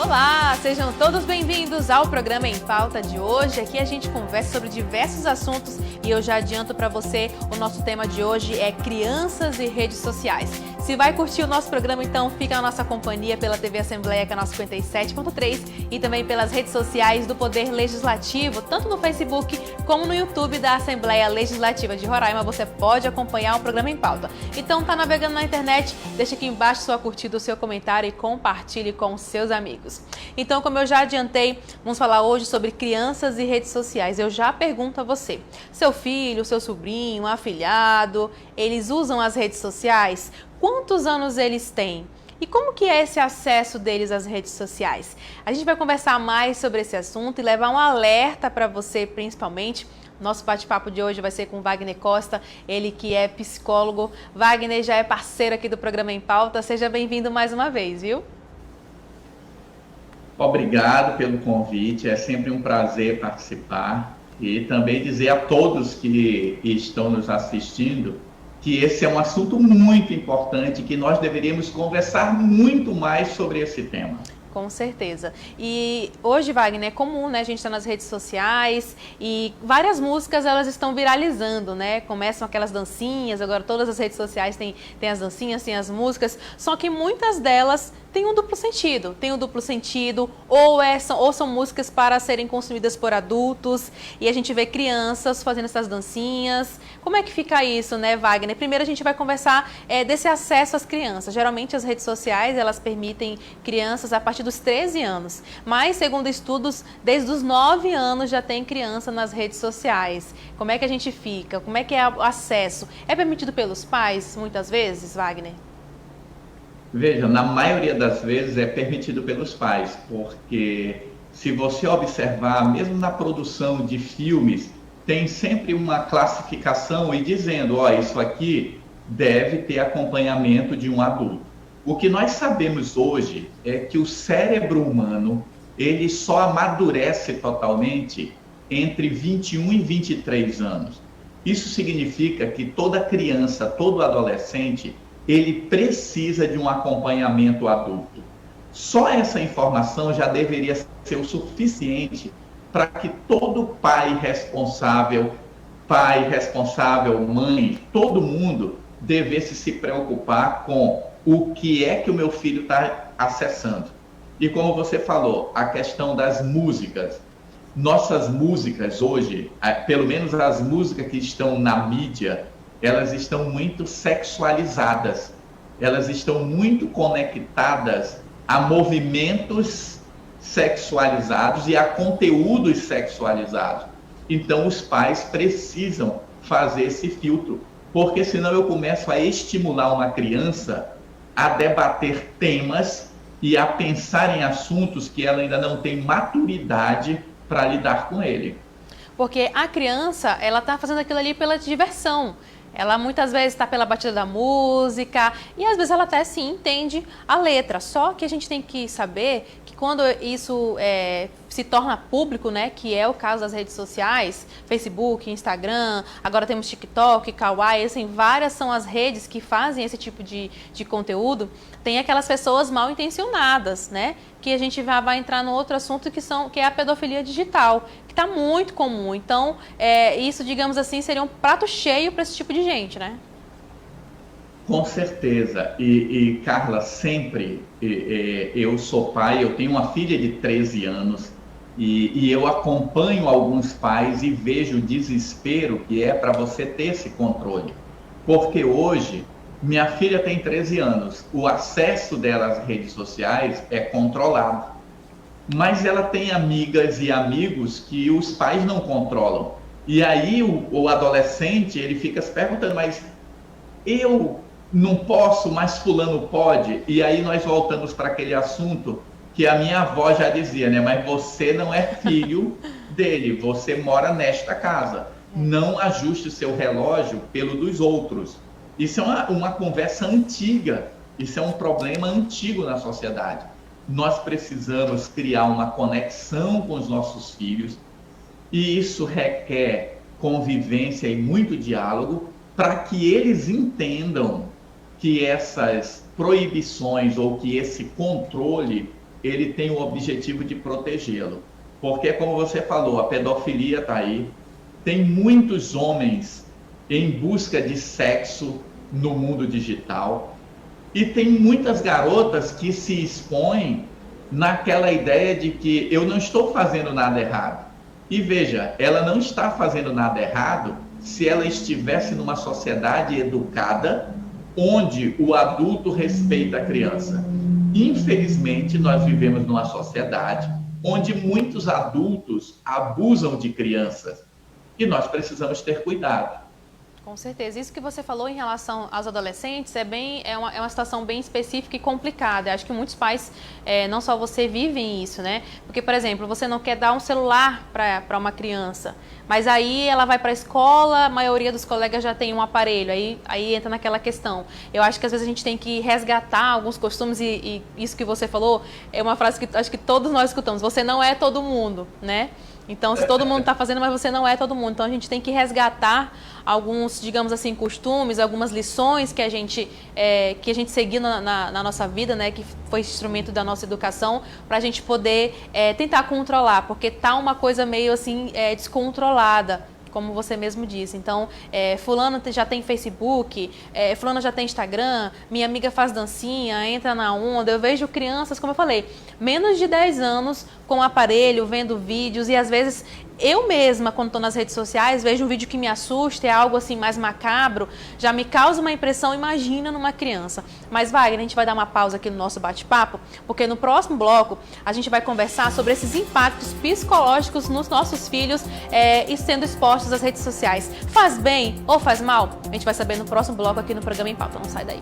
Olá, sejam todos bem-vindos ao programa Em Pauta de hoje. Aqui a gente conversa sobre diversos assuntos e eu já adianto para você, o nosso tema de hoje é crianças e redes sociais. Se vai curtir o nosso programa, então fica na nossa companhia pela TV Assembleia, canal 57.3 e também pelas redes sociais do Poder Legislativo, tanto no Facebook como no YouTube da Assembleia Legislativa de Roraima. Você pode acompanhar o programa Em Pauta. Então, tá navegando na internet? Deixa aqui embaixo sua curtida, o seu comentário e compartilhe com seus amigos. Então, como eu já adiantei, vamos falar hoje sobre crianças e redes sociais. Eu já pergunto a você, seu filho, seu sobrinho, afilhado, eles usam as redes sociais? Quantos anos eles têm? E como que é esse acesso deles às redes sociais? A gente vai conversar mais sobre esse assunto e levar um alerta para você, principalmente. Nosso bate-papo de hoje vai ser com Wagner Costa, ele que é psicólogo. Wagner já é parceiro aqui do programa Em Pauta. Seja bem-vindo mais uma vez, viu? Obrigado pelo convite, é sempre um prazer participar e também dizer a todos que estão nos assistindo que esse é um assunto muito importante, que nós deveríamos conversar muito mais sobre esse tema. Com certeza. E hoje, Wagner, é comum, né? A gente está nas redes sociais e várias músicas elas estão viralizando, né? Começam aquelas dancinhas, agora todas as redes sociais têm as dancinhas, têm as músicas, só que muitas delas têm um duplo sentido, ou são músicas para serem consumidas por adultos, e a gente vê crianças fazendo essas dancinhas. Como é que fica isso, né, Wagner? Primeiro a gente vai conversar desse acesso às crianças. Geralmente as redes sociais, elas permitem crianças a partir dos 13 anos, mas segundo estudos, desde os 9 anos já tem criança nas redes sociais. Como é que a gente fica? Como é que é o acesso? É permitido pelos pais, muitas vezes, Wagner? Veja, na maioria das vezes é permitido pelos pais, porque se você observar, mesmo na produção de filmes, tem sempre uma classificação e dizendo, ó, isso aqui deve ter acompanhamento de um adulto. O que nós sabemos hoje é que o cérebro humano, ele só amadurece totalmente entre 21 e 23 anos. Isso significa que toda criança, todo adolescente, ele precisa de um acompanhamento adulto. Só essa informação já deveria ser o suficiente para que todo pai responsável, mãe, todo mundo devesse se preocupar com o que é que o meu filho está acessando. E como você falou, a questão das músicas. Nossas músicas hoje, pelo menos as músicas que estão na mídia, elas estão muito sexualizadas, elas estão muito conectadas a movimentos sexualizados e a conteúdos sexualizados. Então os pais precisam fazer esse filtro, porque senão eu começo a estimular uma criança a debater temas e a pensar em assuntos que ela ainda não tem maturidade para lidar com ele. Porque a criança, ela está fazendo aquilo ali pela diversão. Ela muitas vezes está pela batida da música e às vezes ela até sim entende a letra. Só que a gente tem que saber que quando isso se torna público, né, que é o caso das redes sociais, Facebook, Instagram, agora temos TikTok, Kawaii, assim, várias são as redes que fazem esse tipo de conteúdo. Tem aquelas pessoas mal intencionadas, né, que a gente vai entrar no outro assunto que é a pedofilia digital, que está muito comum. Então, isso, digamos assim, seria um prato cheio para esse tipo de gente, né? Com certeza. E Carla, sempre eu sou pai, eu tenho uma filha de 13 anos e eu acompanho alguns pais e vejo o desespero que é para você ter esse controle. Porque hoje, minha filha tem 13 anos, o acesso dela às redes sociais é controlado. Mas ela tem amigas e amigos que os pais não controlam. E aí o adolescente, ele fica se perguntando, mas eu não posso, mas fulano pode? E aí nós voltamos para aquele assunto que a minha avó já dizia, né? Mas você não é filho dele, você mora nesta casa. Não ajuste o seu relógio pelo dos outros. Isso é uma conversa antiga, isso é um problema antigo na sociedade. Nós precisamos criar uma conexão com os nossos filhos e isso requer convivência e muito diálogo para que eles entendam que essas proibições ou que esse controle ele tem o objetivo de protegê-lo. Porque, como você falou, a pedofilia está aí. Tem muitos homens em busca de sexo no mundo digital. E tem muitas garotas que se expõem naquela ideia de que eu não estou fazendo nada errado. E veja, ela não está fazendo nada errado se ela estivesse numa sociedade educada, onde o adulto respeita a criança. Infelizmente, nós vivemos numa sociedade onde muitos adultos abusam de crianças e nós precisamos ter cuidado. Com certeza. Isso que você falou em relação aos adolescentes é uma situação bem específica e complicada. Eu acho que muitos pais, não só você, vivem isso, né? Porque, por exemplo, você não quer dar um celular para uma criança, mas aí ela vai para a escola, a maioria dos colegas já tem um aparelho, aí entra naquela questão. Eu acho que às vezes a gente tem que resgatar alguns costumes e isso que você falou é uma frase que acho que todos nós escutamos. Você não é todo mundo, né? Então, se todo mundo está fazendo, mas você não é todo mundo. Então, a gente tem que resgatar alguns, digamos assim, costumes, algumas lições que a gente seguiu na nossa vida, né, que foi instrumento da nossa educação, para a gente poder tentar controlar, porque está uma coisa meio assim descontrolada, como você mesmo disse. Então, fulano já tem Facebook, fulano já tem Instagram, minha amiga faz dancinha, entra na onda. Eu vejo crianças, como eu falei, menos de 10 anos com aparelho, vendo vídeos, e às vezes eu mesma, quando estou nas redes sociais, vejo um vídeo que me assusta, é algo assim mais macabro, já me causa uma impressão, imagina numa criança. Mas, Wagner, a gente vai dar uma pausa aqui no nosso bate-papo, porque no próximo bloco a gente vai conversar sobre esses impactos psicológicos nos nossos filhos e sendo expostos às redes sociais. Faz bem ou faz mal? A gente vai saber no próximo bloco aqui no programa Em Pauta. Não sai daí.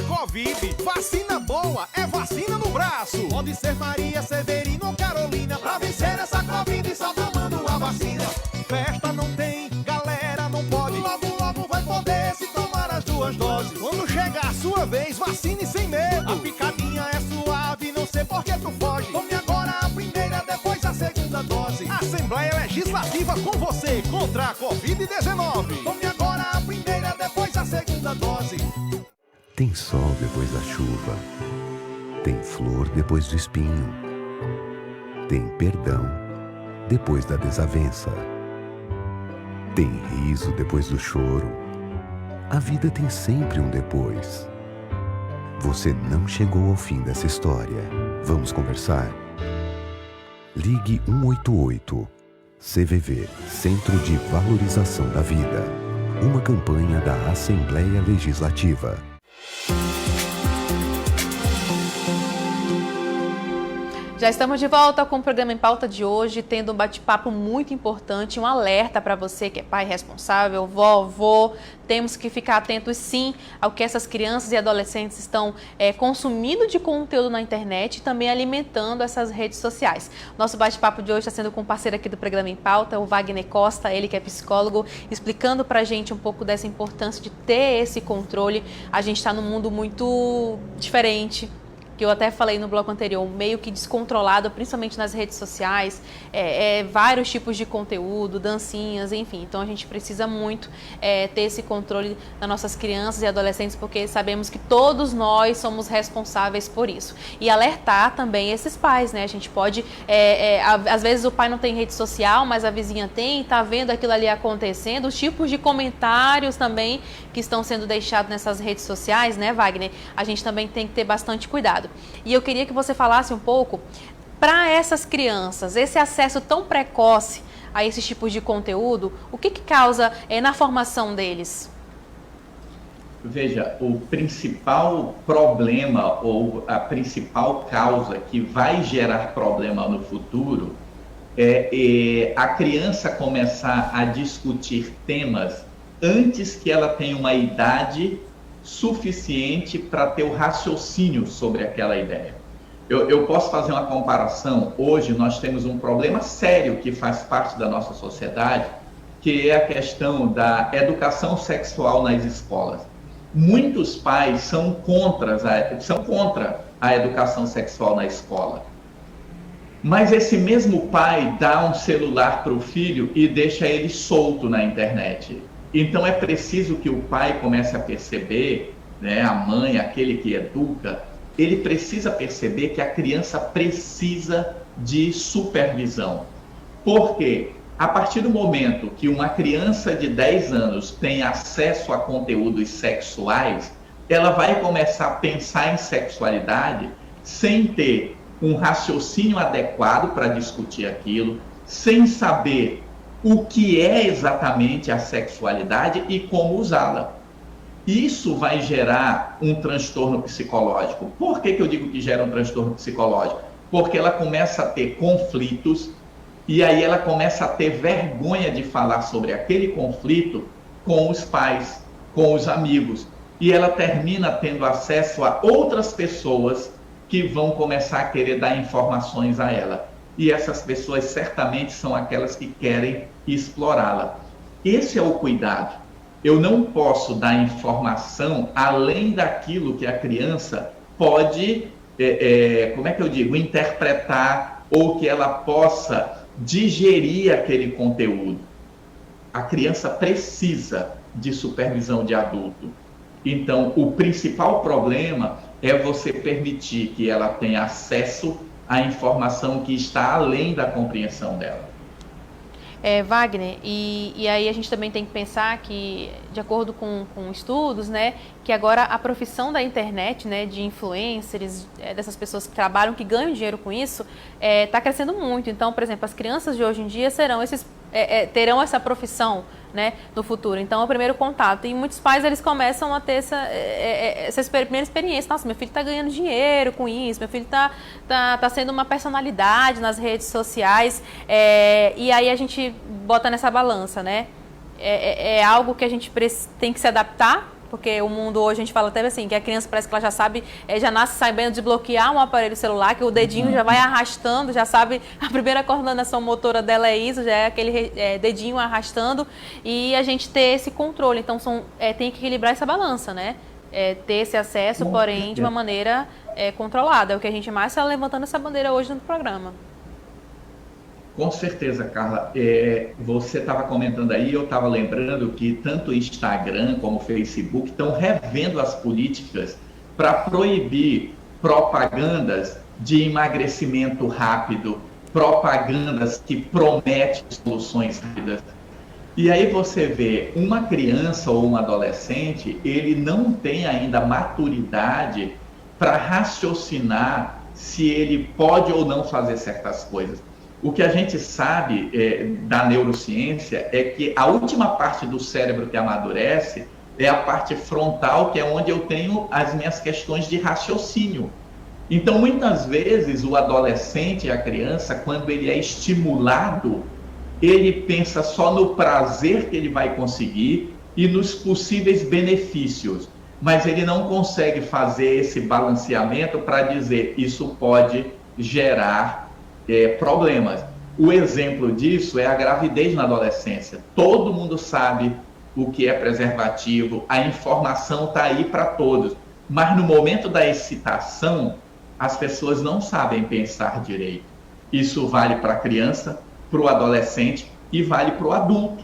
Covid, vacina boa é vacina no braço. Pode ser Maria, Severino ou Carolina. Pra vencer essa Covid só tomando a vacina. Festa não tem, galera não pode. Logo, logo vai poder se tomar as 2 doses. Quando chegar a sua vez, vacine sem medo. A picadinha é suave, não sei por que tu foge. Tome agora a primeira, depois a segunda dose. Assembleia Legislativa com você contra a Covid-19. Tome agora a primeira, depois a segunda dose. Tem sol depois da chuva, tem flor depois do espinho, tem perdão depois da desavença, tem riso depois do choro. A vida tem sempre um depois. Você não chegou ao fim dessa história. Vamos conversar? Ligue 188. CVV, Centro de Valorização da Vida. Uma campanha da Assembleia Legislativa. Já estamos de volta com o programa Em Pauta de hoje, tendo um bate-papo muito importante, um alerta para você que é pai responsável, vovô. Temos que ficar atentos sim ao que essas crianças e adolescentes estão consumindo de conteúdo na internet e também alimentando essas redes sociais. Nosso bate-papo de hoje está sendo com um parceiro aqui do programa Em Pauta, o Wagner Costa, ele que é psicólogo, explicando para a gente um pouco dessa importância de ter esse controle. A gente está num mundo muito diferente, que eu até falei no bloco anterior, meio que descontrolado, principalmente nas redes sociais, vários tipos de conteúdo, dancinhas, enfim. Então a gente precisa muito ter esse controle das nossas crianças e adolescentes, porque sabemos que todos nós somos responsáveis por isso. E alertar também esses pais, né? A gente pode, às vezes o pai não tem rede social, mas a vizinha tem, tá vendo aquilo ali acontecendo, os tipos de comentários também que estão sendo deixados nessas redes sociais, né, Wagner? A gente também tem que ter bastante cuidado. E eu queria que você falasse um pouco para essas crianças, esse acesso tão precoce a esses tipos de conteúdo, o que causa na formação deles? Veja, o principal problema ou a principal causa que vai gerar problema no futuro é a criança começar a discutir temas antes que ela tenha uma idade suficiente para ter o raciocínio sobre aquela ideia. Eu posso fazer uma comparação. Hoje nós temos um problema sério que faz parte da nossa sociedade, que é a questão da educação sexual nas escolas. Muitos pais são contra a educação sexual na escola. Mas esse mesmo pai dá um celular para o filho e deixa ele solto na internet. Então é preciso que o pai comece a perceber, né, a mãe, aquele que educa, ele precisa perceber que a criança precisa de supervisão. Por quê? A partir do momento que uma criança de 10 anos tem acesso a conteúdos sexuais, ela vai começar a pensar em sexualidade sem ter um raciocínio adequado para discutir aquilo, sem saber o que é exatamente a sexualidade e como usá-la. Isso vai gerar um transtorno psicológico. Por que eu digo que gera um transtorno psicológico? Porque ela começa a ter conflitos e aí ela começa a ter vergonha de falar sobre aquele conflito com os pais, com os amigos. E ela termina tendo acesso a outras pessoas que vão começar a querer dar informações a ela. E essas pessoas certamente são aquelas que querem explorá-la. Esse é o cuidado. Eu não posso dar informação além daquilo que a criança pode, interpretar ou que ela possa digerir aquele conteúdo. A criança precisa de supervisão de adulto. Então, o principal problema é você permitir que ela tenha acesso à informação que está além da compreensão dela. Wagner, e aí a gente também tem que pensar que, de acordo com estudos, né, que agora a profissão da internet, né, de influencers, dessas pessoas que trabalham, que ganham dinheiro com isso, está crescendo muito. Então, por exemplo, as crianças de hoje em dia terão essa profissão, né, no futuro. Então, é o primeiro contato. E muitos pais, eles começam a ter essa primeira experiência. Nossa, meu filho está ganhando dinheiro com isso, meu filho está sendo uma personalidade nas redes sociais. E aí a gente bota nessa balança, né? É algo que a gente tem que se adaptar, porque o mundo hoje, a gente fala até assim, que a criança parece que ela já sabe, já nasce sabendo desbloquear um aparelho celular, que o dedinho já vai arrastando, já sabe, a primeira coordenação motora dela é isso, já é aquele dedinho arrastando, e a gente ter esse controle. Então, tem que equilibrar essa balança, né? Ter esse acesso, porém, de uma maneira controlada. É o que a gente mais está levantando essa bandeira hoje no programa. Com certeza, Carla. Você estava comentando aí, eu estava lembrando que tanto o Instagram como o Facebook estão revendo as políticas para proibir propagandas de emagrecimento rápido, propagandas que prometem soluções rápidas. E aí você vê uma criança ou um adolescente, ele não tem ainda maturidade para raciocinar se ele pode ou não fazer certas coisas. O que a gente sabe da neurociência é que a última parte do cérebro que amadurece é a parte frontal, que é onde eu tenho as minhas questões de raciocínio. Então, muitas vezes, o adolescente, a criança, quando ele é estimulado, ele pensa só no prazer que ele vai conseguir e nos possíveis benefícios, mas ele não consegue fazer esse balanceamento para dizer isso pode gerar problemas. O exemplo disso é a gravidez na adolescência. Todo mundo sabe o que é preservativo, a informação está aí para todos, mas no momento da excitação, as pessoas não sabem pensar direito. Isso vale para a criança, para o adolescente e vale para o adulto.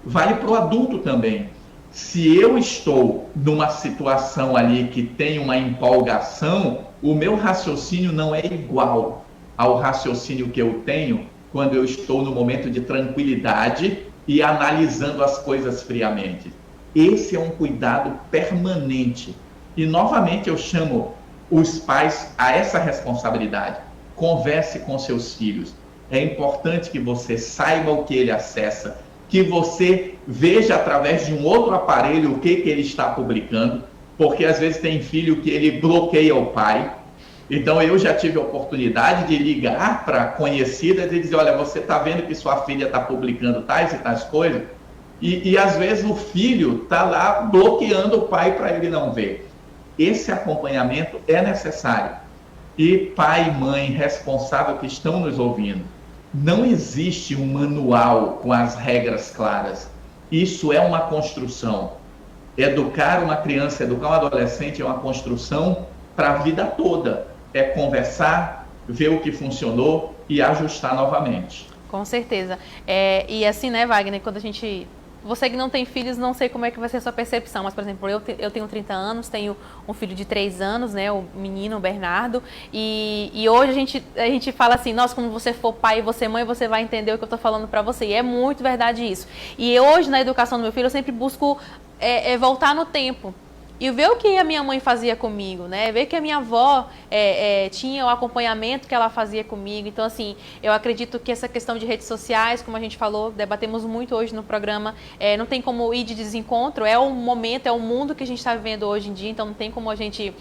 Vale para o adulto também. Se eu estou numa situação ali que tem uma empolgação, o meu raciocínio não é igual ao raciocínio que eu tenho quando eu estou no momento de tranquilidade e analisando as coisas friamente. Esse é um cuidado permanente. E, novamente, eu chamo os pais a essa responsabilidade. Converse com seus filhos. É importante que você saiba o que ele acessa, que você veja através de um outro aparelho o que ele está publicando, porque às vezes tem filho que ele bloqueia o pai. Então, eu já tive a oportunidade de ligar para conhecidas e dizer, olha, você está vendo que sua filha está publicando tais e tais coisas? E às vezes o filho está lá bloqueando o pai para ele não ver. Esse acompanhamento é necessário. E pai e mãe responsável que estão nos ouvindo, não existe um manual com as regras claras. Isso é uma construção. Educar uma criança, educar um adolescente é uma construção para a vida toda. É conversar, ver o que funcionou e ajustar novamente. Com certeza. E assim, né, Wagner, quando a gente Você que não tem filhos, não sei como é que vai ser a sua percepção, mas, por exemplo, eu tenho 30 anos, tenho um filho de 3 anos, né, o menino, o Bernardo, e hoje a gente fala assim, nossa, quando você for pai e você mãe, você vai entender o que eu tô falando pra você, e é muito verdade isso. E hoje, na educação do meu filho, eu sempre busco voltar no tempo. E ver o que a minha mãe fazia comigo, né? Ver que a minha avó tinha o acompanhamento que ela fazia comigo. Então, assim, eu acredito que essa questão de redes sociais, como a gente falou, debatemos muito hoje no programa, não tem como ir de desencontro, é o momento, é o mundo que a gente está vivendo hoje em dia, então não tem como a gente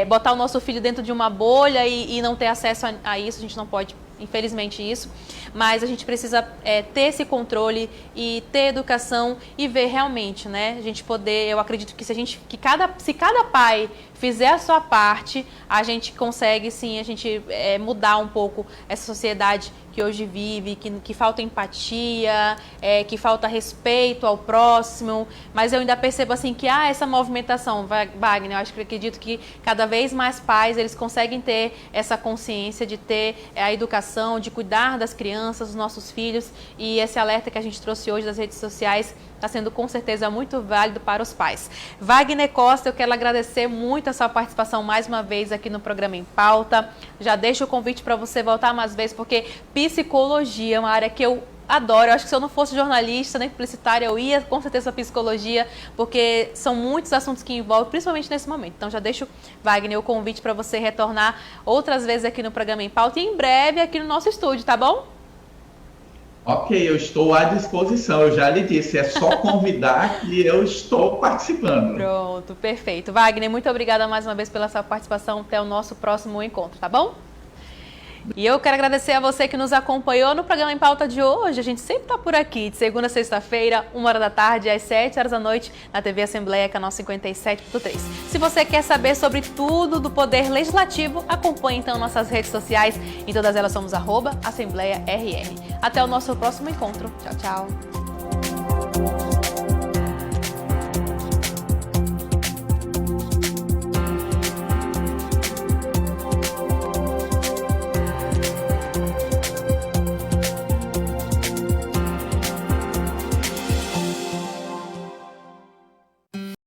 botar o nosso filho dentro de uma bolha e não ter acesso a isso, a gente não pode, infelizmente, isso. Mas a gente precisa ter esse controle e ter educação e ver realmente, né? A gente poder, eu acredito que se cada pai fizer a sua parte, a gente consegue sim, mudar um pouco essa sociedade que hoje vive, que falta empatia, que falta respeito ao próximo, mas eu ainda percebo assim que essa movimentação, Wagner, eu acredito que cada vez mais pais, eles conseguem ter essa consciência de ter a educação, de cuidar das crianças, dos nossos filhos, e esse alerta que a gente trouxe hoje das redes sociais está sendo com certeza muito válido para os pais. Wagner Costa, eu quero agradecer muito a sua participação mais uma vez aqui no programa Em Pauta. Já deixo o convite para você voltar mais vezes, porque psicologia é uma área que eu adoro. Eu acho que se eu não fosse jornalista nem publicitária, eu ia com certeza para psicologia, porque são muitos assuntos que envolvem, principalmente nesse momento. Então já deixo, Wagner, o convite para você retornar outras vezes aqui no programa Em Pauta e em breve aqui no nosso estúdio, tá bom? Ok, eu estou à disposição, eu já lhe disse, é só convidar que eu estou participando. Pronto, perfeito. Wagner, muito obrigada mais uma vez pela sua participação, até o nosso próximo encontro, tá bom? E eu quero agradecer a você que nos acompanhou no programa Em Pauta de hoje. A gente sempre está por aqui, de segunda a sexta-feira, 1h da tarde, às 7h da noite, na TV Assembleia, canal 57.3. Se você quer saber sobre tudo do Poder Legislativo, acompanhe então nossas redes sociais. Em todas elas somos @AssembleiaRR. Até o nosso próximo encontro. Tchau, tchau.